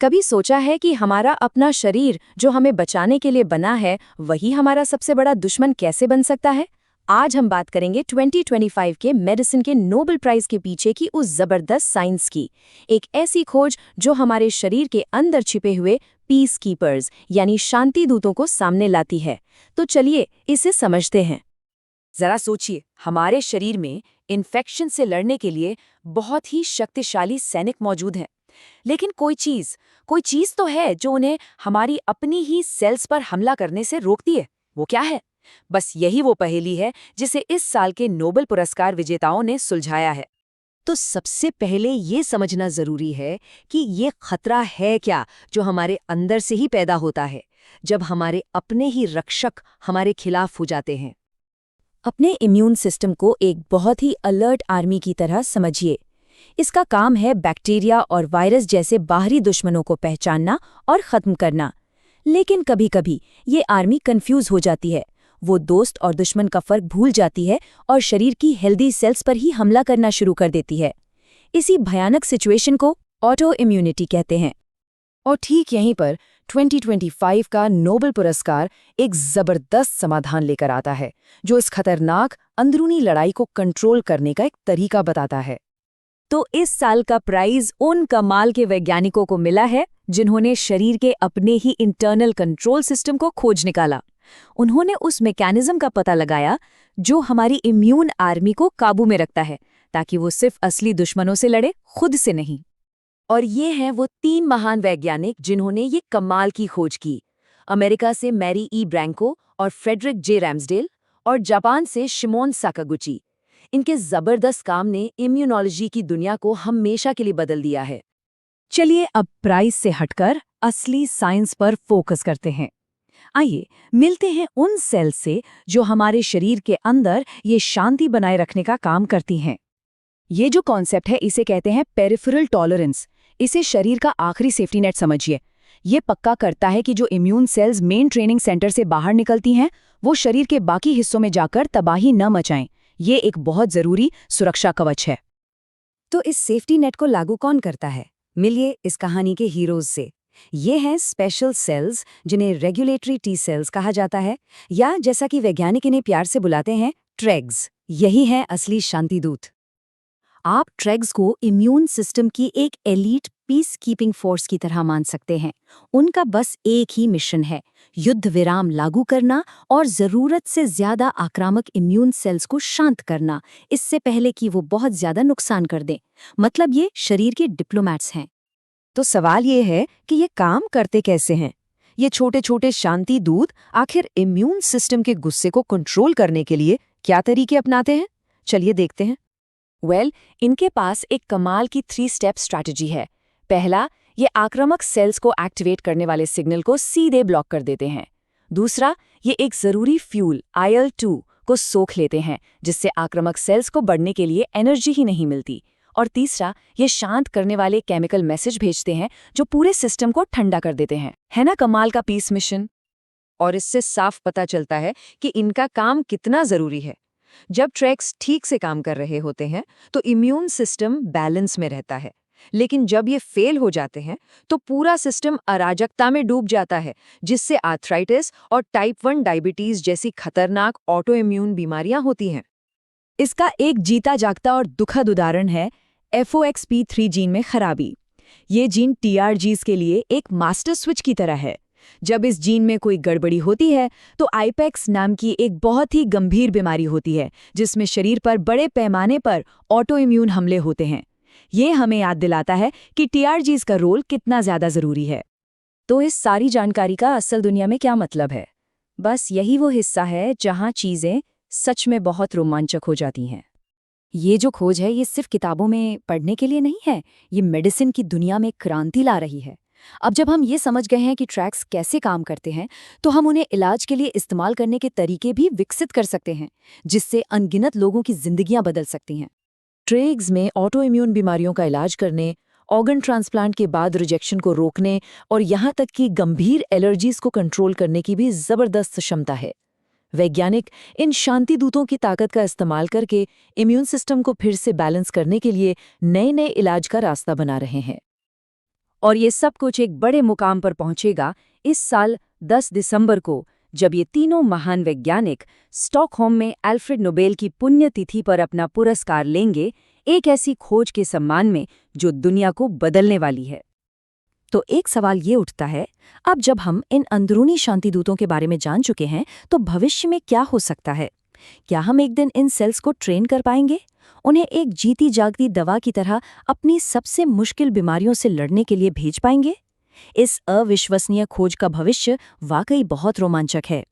कभी सोचा है कि हमारा अपना शरीर जो हमें बचाने के लिए बना है, वही हमारा सबसे बड़ा दुश्मन कैसे बन सकता है? आज हम बात करेंगे 2025 के मेडिसिन के नोबेल प्राइज के पीछे की उस जबरदस्त साइंस की। एक ऐसी खोज जो हमारे शरीर के अंदर छिपे हुए पीस कीपर्स यानी शांति दूतों को सामने लाती है। तो चलिए इसे समझते हैं। जरा सोचिए, हमारे शरीर में इन्फेक्शन से लड़ने के लिए बहुत ही शक्तिशाली सैनिक मौजूद हैं। लेकिन कोई चीज तो है जो उन्हें हमारी अपनी ही सेल्स पर हमला करने से रोकती है। वो क्या है? बस यही वो पहेली है जिसे इस साल के नोबेल पुरस्कार विजेताओं ने सुलझाया है। तो सबसे पहले ये समझना जरूरी है कि ये खतरा है क्या जो हमारे अंदर से ही पैदा होता है, जब हमारे अपने ही रक्षक हमारे खिलाफ हो जाते हैं। अपने इम्यून सिस्टम को एक बहुत ही अलर्ट आर्मी की तरह समझिए। इसका काम है बैक्टीरिया और वायरस जैसे बाहरी दुश्मनों को पहचानना और खत्म करना। लेकिन कभी-कभी ये आर्मी कंफ्यूज हो जाती है। वो दोस्त और दुश्मन का फर्क भूल जाती है और शरीर की हेल्दी सेल्स पर ही हमला करना शुरू कर देती है। इसी भयानक सिचुएशन को ऑटो इम्यूनिटी कहते हैं। और ठीक यहीं पर 2025 का नोबेल पुरस्कार एक जबरदस्त समाधान लेकर आता है, जो इस खतरनाक अंदरूनी लड़ाई को कंट्रोल करने का एक तरीका बताता है। तो इस साल का प्राइज उन कमाल के वैज्ञानिकों को मिला है जिन्होंने शरीर के अपने ही इंटरनल कंट्रोल सिस्टम को खोज निकाला। उन्होंने उस मैकेनिज्म का पता लगाया जो हमारी इम्यून आर्मी को काबू में रखता है, ताकि वो सिर्फ असली दुश्मनों से लड़े, खुद से नहीं। और ये हैं वो 3 महान वैज्ञानिक जिन्होंने ये कमाल की खोज की। अमेरिका से मैरी ई ब्रैंको और फ्रेडरिक जे रैम्सडेल, और जापान से शिमोन साकागुची। इनके जबरदस्त काम ने इम्यूनोलॉजी की दुनिया को हमेशा के लिए बदल दिया है। चलिए अब प्राइज से हटकर असली साइंस पर फोकस करते हैं। आइए मिलते हैं उन सेल से जो हमारे शरीर के अंदर ये शांति बनाए रखने का काम करती हैं। ये जो कॉन्सेप्ट है इसे कहते हैं पेरिफेरल टॉलरेंस। इसे शरीर का आखिरी सेफ्टी नेट समझिए। ये पक्का करता है कि जो immune cells main training centre से बाहर निकलती हैं, वो शरीर के बाकी हिस्सों में जाकर तबाही न मचाएं। ये एक बहुत जरूरी सुरक्षा कवच है। तो इस सेफ्टी नेट को लागू कौन करता है? मिलिए इस कहानी के हीरोज से। ये हैं स्पेशल सेल्स, जिन्हें रेगुलेटरी टी सेल्स कहा जाता है, या जैसा कि वैज्ञानिक इन्हें प्यार से बुलाते हैं, ट्रेग्स। यही हैं असली शांति दूत। आप ट्रेग्स को इम्यून सिस्टम की एक एलीट पीस कीपिंग फोर्स की तरह मान सकते हैं। उनका बस एक ही मिशन है, युद्ध विराम लागू करना और जरूरत से ज्यादा आक्रामक इम्यून सेल्स को शांत करना, इससे पहले कि वो बहुत ज्यादा नुकसान कर दें। मतलब ये शरीर के डिप्लोमैट्स हैं। तो सवाल ये है कि ये काम करते कैसे हैं? ये छोटे छोटे शांति दूत आखिर इम्यून सिस्टम के गुस्से को कंट्रोल करने के लिए क्या तरीके अपनाते हैं? चलिए देखते हैं। इनके पास एक कमाल की 3 स्टेप स्ट्रैटेजी है। पहला, ये आक्रामक सेल्स को एक्टिवेट करने वाले सिग्नल को सीधे ब्लॉक कर देते हैं। दूसरा, ये एक जरूरी फ्यूल IL-2 को सोख लेते हैं, जिससे आक्रामक सेल्स को बढ़ने के लिए एनर्जी ही नहीं मिलती। और तीसरा, ये शांत करने वाले केमिकल मैसेज भेजते हैं जो पूरे सिस्टम को ठंडा कर देते हैं। है ना कमाल का पीस मिशन? और इससे साफ पता चलता है कि इनका काम कितना जरूरी है। जब ट्रेग्स ठीक से काम कर रहे होते हैं तो इम्यून सिस्टम बैलेंस में रहता है, लेकिन जब ये फेल हो जाते हैं तो पूरा सिस्टम अराजकता में डूब जाता है, जिससे आर्थराइटिस और टाइप 1 डायबिटीज जैसी खतरनाक ऑटो इम्यून बीमारियां होती हैं। इसका एक जीता जागता और दुखद उदाहरण है FOXP3 जीन में खराबी। ये जीन TRGs के लिए एक मास्टर स्विच की तरह है। जब इस जीन में कोई गड़बड़ी होती है तो आईपेक्स नाम की एक बहुत ही गंभीर बीमारी होती है, जिसमें शरीर पर बड़े पैमाने पर ऑटो इम्यून हमले होते हैं। ये हमें याद दिलाता है कि TRGs का रोल कितना ज्यादा जरूरी है। तो इस सारी जानकारी का असल दुनिया में क्या मतलब है? बस यही वो हिस्सा है जहां चीजें सच में बहुत रोमांचक हो जाती हैं। ये जो खोज है ये सिर्फ किताबों में पढ़ने के लिए नहीं है, ये मेडिसिन की दुनिया में क्रांति ला रही है। अब जब हम ये समझ गए हैं कि ट्रैग्स कैसे काम करते हैं, तो हम उन्हें इलाज के लिए इस्तेमाल करने के तरीके भी विकसित कर सकते हैं, जिससे अनगिनत लोगों की जिंदगियां बदल सकती हैं। ट्रेग्स में ऑटो इम्यून बीमारियों का इलाज करने, ऑर्गन ट्रांसप्लांट के बाद रिजेक्शन को रोकने और यहाँ तक कि गंभीर एलर्जीज को कंट्रोल करने की भी जबरदस्त क्षमता है। वैज्ञानिक इन शांति दूतों की ताकत का इस्तेमाल करके इम्यून सिस्टम को फिर से बैलेंस करने के लिए नए नए इलाज का रास्ता बना रहे हैं। और ये सब कुछ एक बड़े मुकाम पर पहुंचेगा इस साल 10 दिसंबर को, जब ये तीनों महान वैज्ञानिक स्टॉकहोम में अल्फ्रेड नोबेल की पुण्यतिथि पर अपना पुरस्कार लेंगे, एक ऐसी खोज के सम्मान में जो दुनिया को बदलने वाली है। तो एक सवाल ये उठता है, अब जब हम इन अंदरूनी शांतिदूतों के बारे में जान चुके हैं, तो भविष्य में क्या हो सकता है? क्या हम एक दिन इन सेल्स को ट्रेन कर पाएंगे, उन्हें एक जीती जागती दवा की तरह अपनी सबसे मुश्किल बीमारियों से लड़ने के लिए भेज पाएंगे? इस अविश्वसनीय खोज का भविष्य वाकई बहुत रोमांचक है।